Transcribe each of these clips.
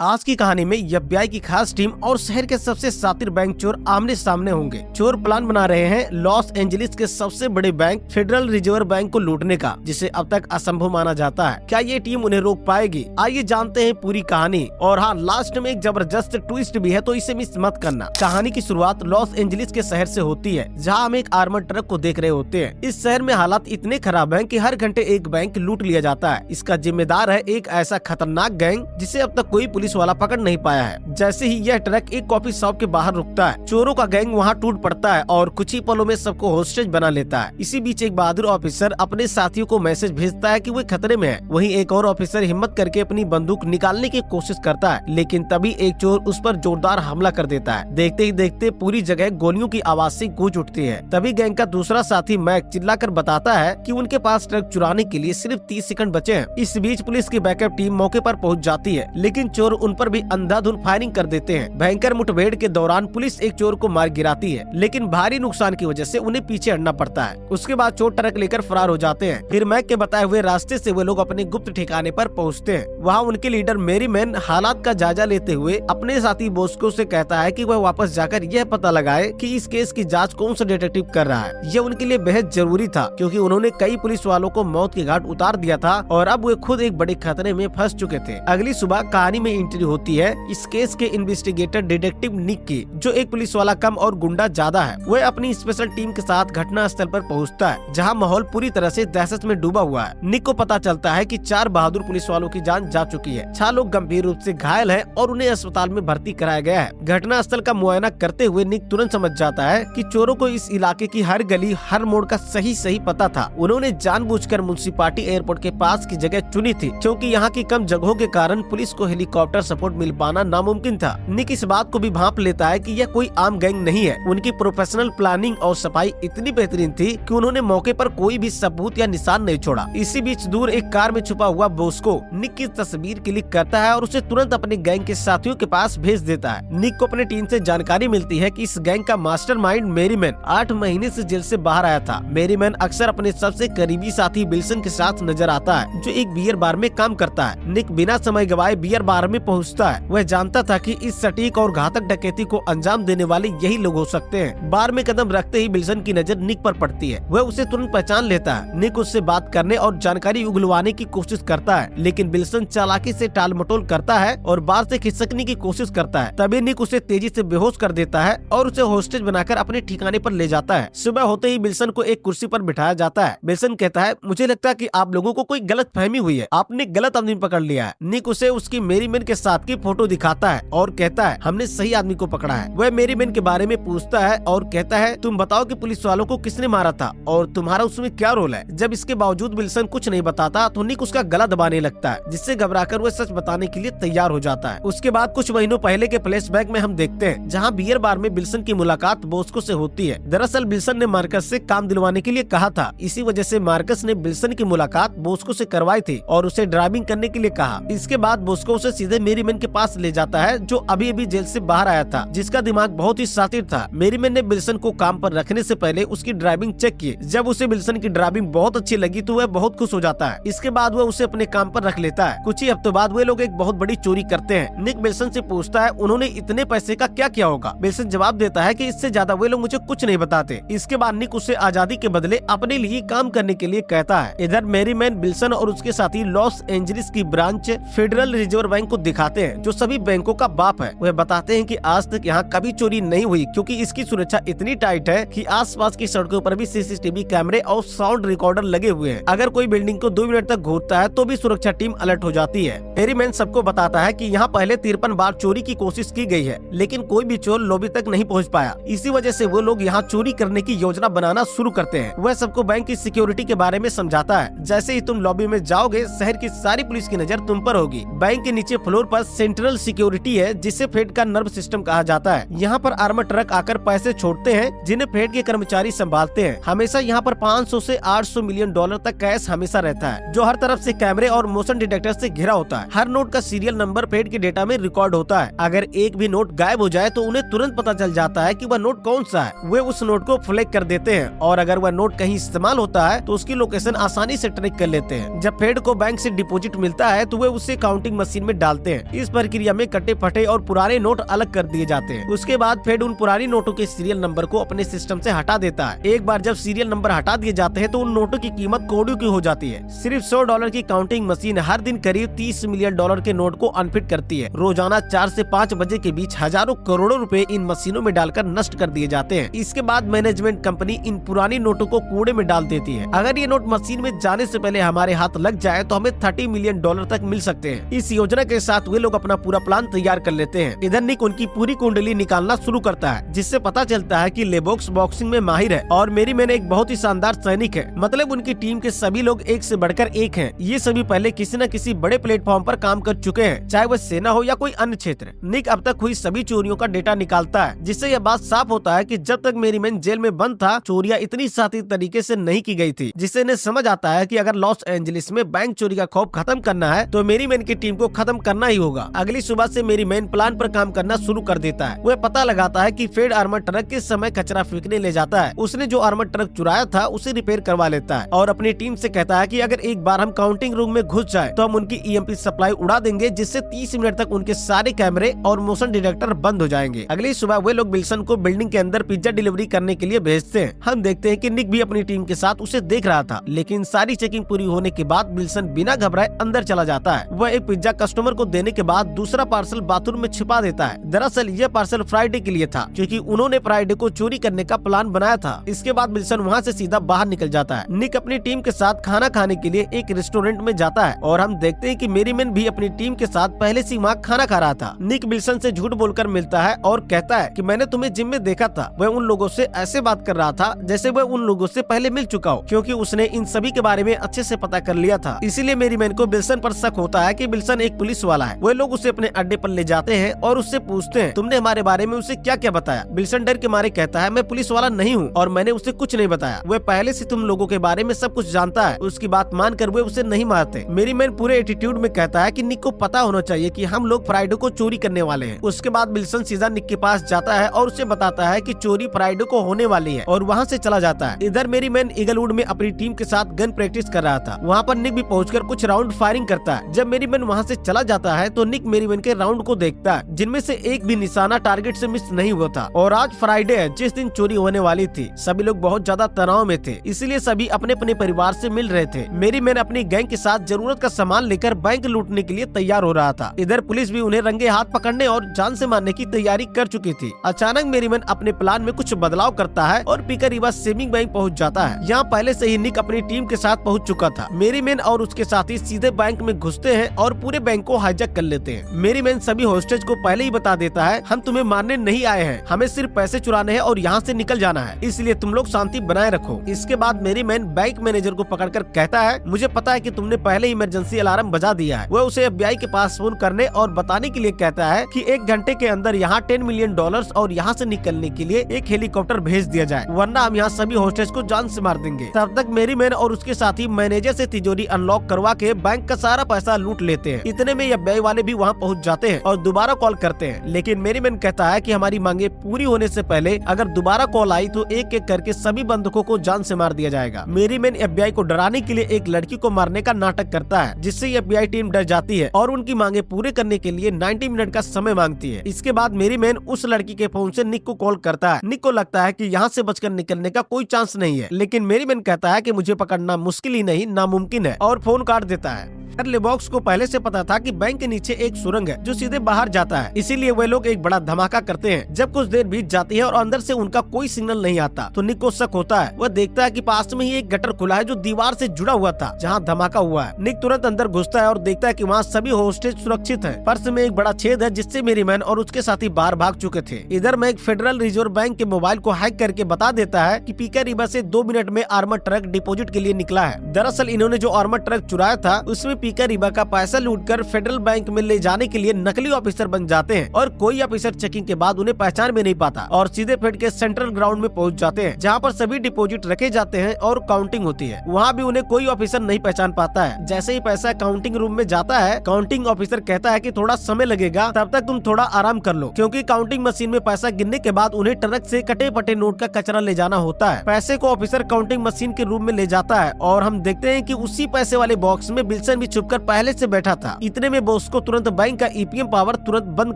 आज की कहानी में FBI की खास टीम और शहर के सबसे शातिर बैंक चोर आमने सामने होंगे। चोर प्लान बना रहे हैं लॉस एंजलिस के सबसे बड़े बैंक फेडरल रिजर्व बैंक को लूटने का, जिसे अब तक असंभव माना जाता है। क्या ये टीम उन्हें रोक पाएगी? आइए जानते हैं पूरी कहानी। और हाँ, लास्ट में एक जबरदस्त ट्विस्ट भी है, तो इसे मिस मत करना। कहानी की शुरुआत लॉस एंजलिस के शहर से होती है, जहाँ हम एक आर्मर्ड ट्रक को देख रहे होते हैं। इस शहर में हालात इतने खराब हैं कि हर घंटे एक बैंक लूट लिया जाता है। इसका जिम्मेदार है एक ऐसा खतरनाक गैंग जिसे अब तक कोई पुलिस वाला पकड़ नहीं पाया है। जैसे ही यह ट्रक एक कॉफी शॉप के बाहर रुकता है, चोरों का गैंग वहाँ टूट पड़ता है और कुछ ही पलों में सबको होस्टेज बना लेता है। इसी बीच एक बहादुर ऑफिसर अपने साथियों को मैसेज भेजता है कि वो खतरे में है। वहीं एक और ऑफिसर हिम्मत करके अपनी बंदूक निकालने की कोशिश करता है, लेकिन तभी एक चोर उस पर जोरदार हमला कर देता है। देखते ही देखते पूरी जगह गोलियों की आवाज से गूंज उठती है। तभी गैंग का दूसरा साथी मैक चिल्लाकर बताता है कि उनके पास ट्रक चुराने के लिए सिर्फ 30 सेकंड बचे हैं। इस बीच पुलिस की बैकअप टीम मौके पर पहुंच जाती है, लेकिन चोर उन पर भी अंधाधुंध फायरिंग कर देते हैं। भयंकर मुठभेड़ के दौरान पुलिस एक चोर को मार गिराती है, लेकिन भारी नुकसान की वजह से उन्हें पीछे हटना पड़ता है। उसके बाद चोर ट्रक लेकर फरार हो जाते हैं। फिर मैक के बताए हुए रास्ते से वे लोग अपने गुप्त ठिकाने पर पहुंचते हैं। वहां उनके लीडर मेरीमैन हालात का जायजा लेते हुए अपने साथी बोस्को से कहता है कि वह वापस जाकर यह पता लगाए कि इस केस की जांच कौन सा डिटेक्टिव कर रहा है। यह उनके लिए बेहद जरूरी था, क्योंकि उन्होंने कई पुलिस वालों को मौत के घाट उतार दिया था और अब वे खुद एक बड़े खतरे में फंस चुके थे। अगली सुबह कहानी में एंट्री होती है इस केस के इन्वेस्टिगेटर डिटेक्टिव निक की, जो एक पुलिस वाला कम और गुंडा ज्यादा है। वह अपनी स्पेशल टीम के साथ घटना स्थल पर पहुंचता है, जहां माहौल पूरी तरह से दहशत में डूबा हुआ है। निक को पता चलता है कि 4 बहादुर पुलिस वालों की जान जा चुकी है। 6 लोग गंभीर रूप से घायल हैं और उन्हें अस्पताल में भर्ती कराया गया है। घटना स्थल का मुआयना करते हुए निक तुरंत समझ जाता है कि चोरों को इस इलाके की हर गली हर मोड़ का सही पता था। उन्होंने जानबूझकर म्युनिसिपैलिटी एयरपोर्ट के पास की जगह चुनी थी, क्योंकि यहाँ की कम जगहों के कारण पुलिस को हेलीकॉप्टर सपोर्ट मिल पाना नामुमकिन था। निक इस बात को भी भांप लेता है कि यह कोई आम गैंग नहीं है। उनकी प्रोफेशनल प्लानिंग और सफाई इतनी बेहतरीन थी कि उन्होंने मौके पर कोई भी सबूत या निशान नहीं छोड़ा। इसी बीच दूर एक कार में छुपा हुआ बोस्को निक की तस्वीर क्लिक करता है और उसे तुरंत अपने गैंग के साथियों के पास भेज देता है। निक को अपने टीम से जानकारी मिलती है कि इस गैंग का मास्टरमाइंड मेरीमैन 8 महीने से जेल से बाहर आया था। मेरीमैन अक्सर अपने सबसे करीबी साथी विल्सन के साथ नजर आता है, जो एक बियर बार में काम करता है। निक बिना समय गवाए बियर बार में पहुंचता है। वह जानता था कि इस सटीक और घातक डकैती को अंजाम देने वाले यही लोग हो सकते हैं। बार में कदम रखते ही विल्सन की नजर निक पर पड़ती है। वह उसे तुरंत पहचान लेता है। निक उससे बात करने और जानकारी उगलवाने की कोशिश करता है, लेकिन विल्सन चालाकी से टाल मटोल करता है और बार से खिसकने की कोशिश करता है। तभी निक उसे तेजी से बेहोश कर देता है और उसे होस्टेज बनाकर अपने ठिकाने पर ले जाता है। सुबह होते ही विल्सन को एक कुर्सी पर बिठाया जाता है। विल्सन कहता है, मुझे लगता है कि आप लोगों को कोई गलत फहमी हुई है, आपने गलत आदमी पकड़ लिया है। निक उसे उसकी मेरीमैन के साथ की फोटो दिखाता है और कहता है, हमने सही आदमी को पकड़ा है। वह मेरीमैन के बारे में पूछता है और कहता है, तुम बताओ कि पुलिस वालों को किसने मारा था और तुम्हारा उसमें क्या रोल है। जब इसके बावजूद विल्सन कुछ नहीं बताता तो निक उसका गला दबाने लगता है, जिससे घबराकर वह सच बताने के लिए तैयार हो जाता है। उसके बाद कुछ महीनों पहले के फ्लैशबैक में हम देखते हैं, जहाँ बियर बार में विल्सन की मुलाकात बोस्को से होती है। दरअसल विल्सन ने मार्कस से काम दिलवाने के लिए कहा था। इसी वजह से मार्कस ने विल्सन की मुलाकात बोस्को से करवाई थी और उसे ड्राइविंग करने के लिए कहा। इसके बाद बोस्को उसे सीधे मेरीमैन के पास ले जाता है, जो अभी जेल से बाहर आया था, जिसका दिमाग बहुत ही शातिर था। मेरीमैन ने विल्सन को काम पर रखने से पहले उसकी ड्राइविंग चेक की। जब उसे विल्सन की ड्राइविंग बहुत अच्छी लगी तो वह बहुत खुश हो जाता है। इसके बाद वह उसे अपने काम पर रख लेता है। कुछ ही हफ्तों बाद वे लोग एक बहुत बड़ी चोरी करते हैं। निक विल्सन से पूछता है, उन्होंने इतने पैसे का क्या किया होगा। विल्सन जवाब देता है कि इससे ज्यादा वे लोग मुझे कुछ नहीं बताते। इसके बाद निक उसे आजादी के बदले अपने लिए काम करने के लिए कहता है। इधर मेरीमैन विल्सन और उसके साथी लॉस एंजलिस की ब्रांच फेडरल रिजर्व बैंक को दिखाते हैं, जो सभी बैंकों का बाप है। वह बताते हैं कि आज तक यहाँ कभी चोरी नहीं हुई, क्योंकि इसकी सुरक्षा इतनी टाइट है कि आसपास की सड़कों पर भी CCTV कैमरे और साउंड रिकॉर्डर लगे हुए हैं। अगर कोई बिल्डिंग को 2 मिनट तक घूरता है तो भी सुरक्षा टीम अलर्ट हो जाती है। मेरीमैन सबको बताता है कि यहाँ पहले 53 बार चोरी की कोशिश की गई है, लेकिन कोई भी चोर लॉबी तक नहीं पहुँच पाया। इसी वजह से वो लोग यहाँ चोरी करने की योजना बनाना शुरू करते हैं। वह सबको बैंक की सिक्योरिटी के बारे में समझाता है। जैसे ही तुम लॉबी में जाओगे, शहर की सारी पुलिस की नजर तुम पर होगी। बैंक के नीचे फ्लोर पर सेंट्रल सिक्योरिटी है, जिसे फेड का नर्व सिस्टम कहा जाता है। यहाँ पर आर्मर ट्रक आकर पैसे छोड़ते हैं, जिन्हें फेड के कर्मचारी संभालते हैं। हमेशा यहाँ पर 500 से 800 मिलियन डॉलर तक कैश हमेशा रहता है, जो हर तरफ से कैमरे और मोशन डिटेक्टर से घिरा होता है। हर नोट का सीरियल नंबर फेड के डेटा में रिकॉर्ड होता है। अगर एक भी नोट गायब हो जाए तो उन्हें तुरंत पता चल जाता है कि वह नोट कौन सा है। वे उस नोट को फ्लैग कर देते हैं और अगर वह नोट कहीं इस्तेमाल होता है तो उसकी लोकेशन आसानी से ट्रैक कर लेते हैं। जब फेड को बैंक से डिपॉजिट मिलता है तो वे उसे काउंटिंग मशीन में डालते जाते हैं। इस प्रक्रिया में कटे फटे और पुराने नोट अलग कर दिए जाते हैं। उसके बाद फेड उन पुराने नोटों के सीरियल नंबर को अपने सिस्टम से हटा देता है। एक बार जब सीरियल नंबर हटा दिए जाते हैं तो उन नोटों की कीमत करोड़ों की हो जाती है। सिर्फ $100 की काउंटिंग मशीन हर दिन करीब $30 मिलियन के नोट को अनफिट करती है। रोजाना 4 से 5 बजे के बीच हजारों करोड़ों रुपए इन मशीनों में डालकर नष्ट कर दिए जाते हैं। इसके बाद मैनेजमेंट कंपनी इन पुरानी नोटों को कूड़े में डाल देती है। अगर ये नोट मशीन में जाने से पहले हमारे हाथ लग जाए तो हमें $30 मिलियन तक मिल सकते हैं। इस योजना के साथ वे लोग अपना पूरा प्लान तैयार कर लेते हैं। इधर निक उनकी पूरी कुंडली निकालना शुरू करता है, जिससे पता चलता है कि लेबॉक्स बॉक्सिंग में माहिर है और मेरी मैन एक बहुत ही शानदार सैनिक है। मतलब उनकी टीम के सभी लोग एक से बढ़कर एक हैं। ये सभी पहले किसी न किसी बड़े प्लेटफॉर्म पर काम कर चुके हैं, चाहे वह सेना हो या कोई अन्य क्षेत्र। निक अब तक हुई सभी चोरियों का डेटा निकालता है, जिससे यह बात साफ होता है कि जब तक मेरी मैन जेल में बंद था चोरियां इतनी शातिर तरीके से नहीं की गई थी, जिससे इन्हें समझ आता है कि अगर लॉस एंजलिस में बैंक चोरी का खौफ खत्म करना है तो मेरी मैन की टीम को खत्म करना ही होगा। अगली सुबह से मेरी मैन प्लान पर काम करना शुरू कर देता है। वह पता लगाता है कि फेड आर्मर ट्रक किस समय कचरा फेंकने ले जाता है। उसने जो आर्मर ट्रक चुराया था उसे रिपेयर करवा लेता है और अपनी टीम से कहता है कि अगर एक बार हम काउंटिंग रूम में घुस जाए तो हम उनकी ईएमपी सप्लाई उड़ा देंगे, जिससे 30 मिनट तक उनके सारे कैमरे और मोशन डिटेक्टर बंद हो जाएंगे। अगली सुबह वे लोग विल्सन को बिल्डिंग के अंदर पिज्जा डिलीवरी करने के लिए भेजते हैं। हम देखते हैं कि निक भी अपनी टीम के साथ उसे देख रहा था, लेकिन सारी चेकिंग पूरी होने के बाद विल्सन बिना घबराए अंदर चला जाता है। वह एक पिज्जा कस्टमर को देने के बाद दूसरा पार्सल बाथरूम में छिपा देता है। दरअसल यह पार्सल फ्राइडे के लिए था, क्योंकि उन्होंने फ्राइडे को चोरी करने का प्लान बनाया था। इसके बाद विल्सन वहाँ से सीधा बाहर निकल जाता है। निक अपनी टीम के साथ खाना खाने के लिए एक रेस्टोरेंट में जाता है और हम देखते हैं कि मेरी मैन भी अपनी टीम के साथ पहले से वहाँ खाना खा रहा था। निक विल्सन से झूठ बोलकर मिलता है और कहता है कि मैंने तुम्हें जिम में देखा था। वह उन लोगों से ऐसे बात कर रहा था जैसे वह उन लोगों से पहले मिल चुका हो, क्योंकि उसने इन सभी के बारे में अच्छे से पता कर लिया था। इसीलिए मेरी मैन को विल्सन पर शक होता है कि विल्सन एक पुलिस वाला है। वे लोग उसे अपने अड्डे पर ले जाते हैं और उससे पूछते हैं, तुमने हमारे बारे में उसे क्या क्या बताया? विल्सन डर के मारे कहता है, मैं पुलिस वाला नहीं हूँ और मैंने उसे कुछ नहीं बताया। वह पहले से तुम लोगों के बारे में सब कुछ जानता है। उसकी बात मानकर वे उसे नहीं मारते। मेरी मैन पूरे एटीट्यूड में कहता है कि निक को पता होना चाहिए कि हम लोग फ्राइडे को चोरी करने वाले हैं। उसके बाद विल्सन सीधा निक के पास जाता है और उसे बताता है कि चोरी फ्राइडे को होने वाली है और वहाँ से चला जाता है। इधर मेरी मैन ईगलवुड में अपनी टीम के साथ गन प्रैक्टिस कर रहा था। वहाँ पर निक भी पहुंचकर कुछ राउंड फायरिंग करता है। जब मेरी मैन वहाँ से चला जाता है तो निक मेरी मैन के राउंड को देखता है, जिनमें से एक भी निशाना टारगेट से मिस नहीं हुआ था। और आज फ्राइडे है, जिस दिन चोरी होने वाली थी। सभी लोग बहुत ज्यादा तनाव में थे, इसलिए सभी अपने अपने परिवार से मिल रहे थे। मेरी मैन अपनी गैंग के साथ जरूरत का सामान लेकर बैंक लूटने के लिए तैयार हो रहा था। इधर पुलिस भी उन्हें रंगे हाथ पकड़ने और जान से मारने की तैयारी कर चुकी थी। अचानक मेरी मैन अपने प्लान में कुछ बदलाव करता है और पिकरीबा सेविंग बैंक पहुंच जाता है। यहाँ पहले से ही निक अपनी टीम के साथ पहुंच चुका था। मेरी मैन और उसके साथी सीधे बैंक में घुसते हैं और पूरे बैंक को हाईजैक कर लेते हैं। मेरी मैन सभी होस्टेज को पहले ही बता देता है, हम तुम्हें मारने नहीं आए हैं, हमें सिर्फ पैसे चुराने हैं और यहाँ से निकल जाना है, इसलिए तुम लोग शांति बनाए रखो। इसके बाद मेरी मैन बैंक मैनेजर को पकड़कर कहता है, मुझे पता है कि तुमने पहले ही इमरजेंसी अलार्म बजा दिया है। वह उसे FBI के पास फोन करने और बताने के लिए कहता है कि 1 घंटे के अंदर यहाँ $10 मिलियन और यहाँ से निकलने के लिए एक हेलीकॉप्टर भेज दिया जाए, वरना हम यहाँ सभी होस्टेज को जान से मार देंगे। तब तक मेरी मैन और उसके साथी मैनेजर से तिजोरी अनलॉक करवा के बैंक का सारा पैसा लूट लेते हैं। इतने में FBI वाले भी वहाँ पहुँच जाते हैं और दोबारा कॉल करते हैं, लेकिन मेरी मैन कहता है कि हमारी मांगे पूरी होने से पहले अगर दोबारा कॉल आई तो एक एक करके सभी बंधकों को जान से मार दिया जाएगा। मेरी मैन FBI को डराने के लिए एक लड़की को मारने का नाटक करता है, जिससे FBI टीम डर जाती है और उनकी मांगे पूरे करने के लिए 90 मिनट का समय मांगती है। इसके बाद मेरी मैन उस लड़की के फोन से निक को कॉल करता है। निक को लगता है कि यहाँ से बचकर निकलने का कोई चांस नहीं है, लेकिन मेरी मैन कहता है कि मुझे पकड़ना मुश्किल ही नहीं नामुमकिन है और फोन काट देता है। लेबॉक्स को पहले से पता था कि बैंक के नीचे एक सुरंग है जो सीधे बाहर जाता है, इसीलिए वे लोग एक बड़ा धमाका करते हैं। जब कुछ देर बीत जाती है और अंदर से उनका कोई सिग्नल नहीं आता तो निक को शक होता है। वह देखता है कि पास में ही एक गटर खुला है जो दीवार से जुड़ा हुआ था जहाँ धमाका हुआ है। निक तुरंत अंदर घुसता है और देखता है कि वहाँ सभी होस्टेज सुरक्षित है। फर्श में एक बड़ा छेद है जिससे मेरी मैन और उसके साथी बाहर भाग चुके थे। इधर में एक फेडरल रिजर्व बैंक के मोबाइल को हैक करके बता देता है कि पिकरीबा से 2 मिनट में आर्मर ट्रक डिपोजिट के लिए निकला है। दरअसल इन्होंने जो आर्मर ट्रक चुराया था उसमें पिकरीबा का पैसा लूटकर फेडरल बैंक में ले जाने के लिए नकली ऑफिसर बन जाते हैं और कोई ऑफिसर चेकिंग के बाद उन्हें पहचान में नहीं पाता और सीधे फेड के सेंट्रल ग्राउंड में पहुंच जाते हैं, जहां पर सभी डिपॉजिट रखे जाते हैं और काउंटिंग होती है। वहां भी उन्हें कोई ऑफिसर नहीं पहचान पाता है। जैसे ही पैसा काउंटिंग रूम में जाता है, काउंटिंग ऑफिसर कहता है कि थोड़ा समय लगेगा, तब तक तुम थोड़ा आराम कर लो, क्योंकि काउंटिंग मशीन में पैसा गिनने के बाद उन्हें ट्रक से कटे पटे नोट का कचरा ले जाना होता है। पैसे को ऑफिसर काउंटिंग मशीन के रूम में ले जाता है और हम देखते हैं कि उसी पैसे वाले बॉक्स में विल्सन भी छुपकर पहले से बैठा था। इतने में वो उसको तुरंत बैंक का ईपीएम पावर तुरंत बंद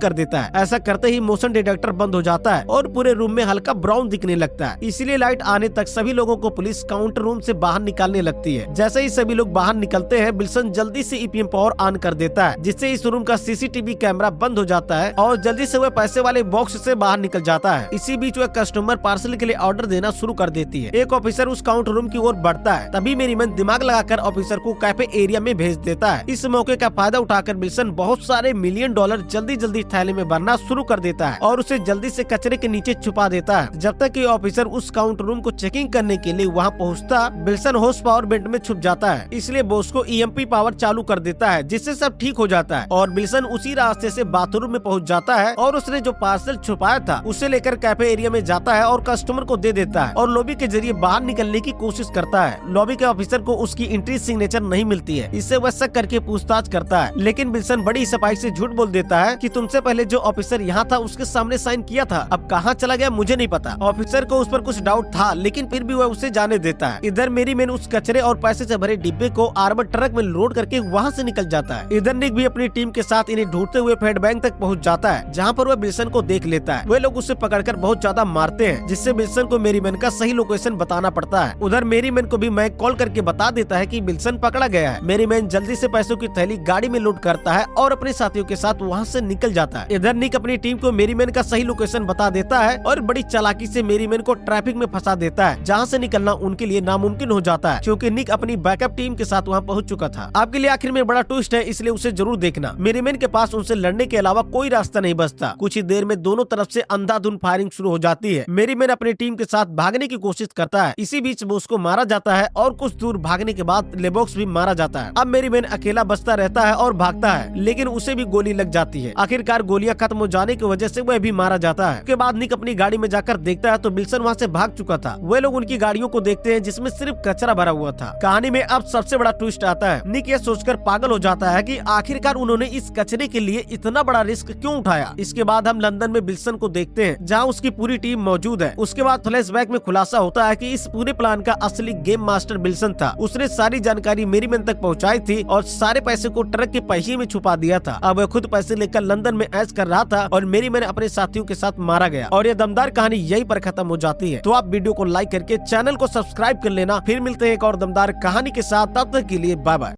कर देता है। ऐसा करते ही मोशन डिटेक्टर बंद हो जाता है और पूरे रूम में हल्का ब्राउन दिखने लगता है। इसीलिए लाइट आने तक सभी लोगों को पुलिस काउंटर रूम से बाहर निकालने लगती है। जैसे ही सभी लोग बाहर निकलते हैं, विल्सन जल्दी से ईपीएम पावर ऑन कर देता है, जिससे इस रूम का सीसीटीवी कैमरा बंद हो जाता है और जल्दी से वह पैसे वाले बॉक्स से बाहर निकल जाता है। इसी बीच वह कस्टमर पार्सल के लिए ऑर्डर देना शुरू कर देती है। एक ऑफिसर उस काउंटर रूम की ओर बढ़ता है, तभी मेरीमैन दिमाग लगाकर ऑफिसर को कैफे एरिया में भेज देता है। इस मौके का फायदा उठाकर विल्सन बहुत सारे $1,000,000 जल्दी जल्दी थैले में भरना शुरू कर देता है और उसे जल्दी से कचरे के नीचे छुपा देता है। जब तक कि ऑफिसर उस काउंटर रूम को चेकिंग करने के लिए वहां पहुंचता, विल्सन होश पावर बेड में छुप जाता है। इसलिए बॉस को ईएमपी पावर चालू कर देता है, जिससे सब ठीक हो जाता है और विल्सन उसी रास्ते से बाथरूम में पहुंच जाता है और उसने जो पार्सल छुपाया था उसे लेकर कैफे एरिया में जाता है और कस्टमर को दे देता है और लॉबी के जरिए बाहर निकलने की कोशिश करता है। लॉबी के ऑफिसर को उसकी एंट्री सिग्नेचर नहीं मिलती है। इससे वह शक करके पूछताछ करता है, लेकिन विल्सन बड़ी सफाई से झूठ बोल देता है कि तुमसे पहले जो ऑफिसर यहाँ था उसके सामने साइन किया था, अब कहाँ चला गया मुझे नहीं पता। ऑफिसर को उस पर कुछ डाउट था, लेकिन फिर भी वह उसे जाने देता है। इधर मेरीमैन उस कचरे और पैसे से भरे डिब्बे को आर्मर ट्रक में लोड करके वहाँ से निकल जाता है। इधर निक भी अपनी टीम के साथ इन्हें ढूंढते हुए फेड बैंक तक पहुँच जाता है, जहाँ पर वह विल्सन को देख लेता है। वे लोग उसे पकड़कर बहुत ज्यादा मारते हैं, जिससे विल्सन को मेरीमैन का सही लोकेशन बताना पड़ता है। उधर मेरीमैन को भी मैक कॉल करके बता देता है कि विल्सन पकड़ा गया है। मेरीमैन जल्दी से पैसों की थैली गाड़ी में लोड करता है और अपने साथियों के साथ वहाँ से निकल जाता है। इधर निक अपनी टीम को मेरीमैन का सही लोकेशन बता देता है और बड़ी चालाकी से मेरीमैन को ट्रैफिक में फंसा देता है, जहाँ से निकलना उनके लिए नामुमकिन हो जाता है, क्योंकि निक अपनी बैकअप टीम के साथ वहाँ पहुँच चुका था। आपके लिए आखिर में बड़ा ट्विस्ट है, इसलिए उसे जरूर देखना। मेरीमैन के पास उनसे लड़ने के अलावा कोई रास्ता नहीं बचता। कुछ ही देर में दोनों तरफ से अंधाधुंध फायरिंग शुरू हो जाती है। मेरीमैन अपनी टीम के साथ भागने की कोशिश करता है। इसी बीच बॉस को मारा जाता है और कुछ दूर भागने के बाद लेबॉक्स भी मारा जाता है। अब मेरीमैन अकेला बचता रहता है और भागता है, लेकिन उसे भी गोली लग जाती है। आखिरकार गोलियां खत्म हो जाने की वजह से वह भी मारा जाता है। उसके बाद निक अपनी गाड़ी में जाकर देखता है तो विल्सन वहाँ से भाग चुका था। वे लोग उनकी गाड़ियों को देखते हैं जिसमें सिर्फ कचरा भरा हुआ था। कहानी में अब सबसे बड़ा ट्विस्ट आता है। निक ये सोचकर पागल हो जाता है कि आखिरकार उन्होंने इस कचरे के लिए इतना बड़ा रिस्क क्यों उठाया। इसके बाद हम लंदन में विल्सन को देखते हैं, जहाँ उसकी पूरी टीम मौजूद है। उसके बाद फ्लैशबैक में खुलासा होता है कि इस पूरे प्लान का असली गेम मास्टर विल्सन था। उसने सारी जानकारी मेरीमैन तक पहुँचाई थी और सारे पैसे को ट्रक के पहिए में छुपा दिया था। अब वह खुद पैसे लेकर लंदन में ऐश कर रहा था और मेरीमैन अपने साथियों के साथ मारा गया और यह दमदार कहानी यहीं पर खत्म हो जाती है। तो आप वीडियो को लाइक करके चैनल को सब्सक्राइब कर लेना। फिर मिलते हैं एक और दमदार कहानी के साथ, तब तक के लिए बाय बाय।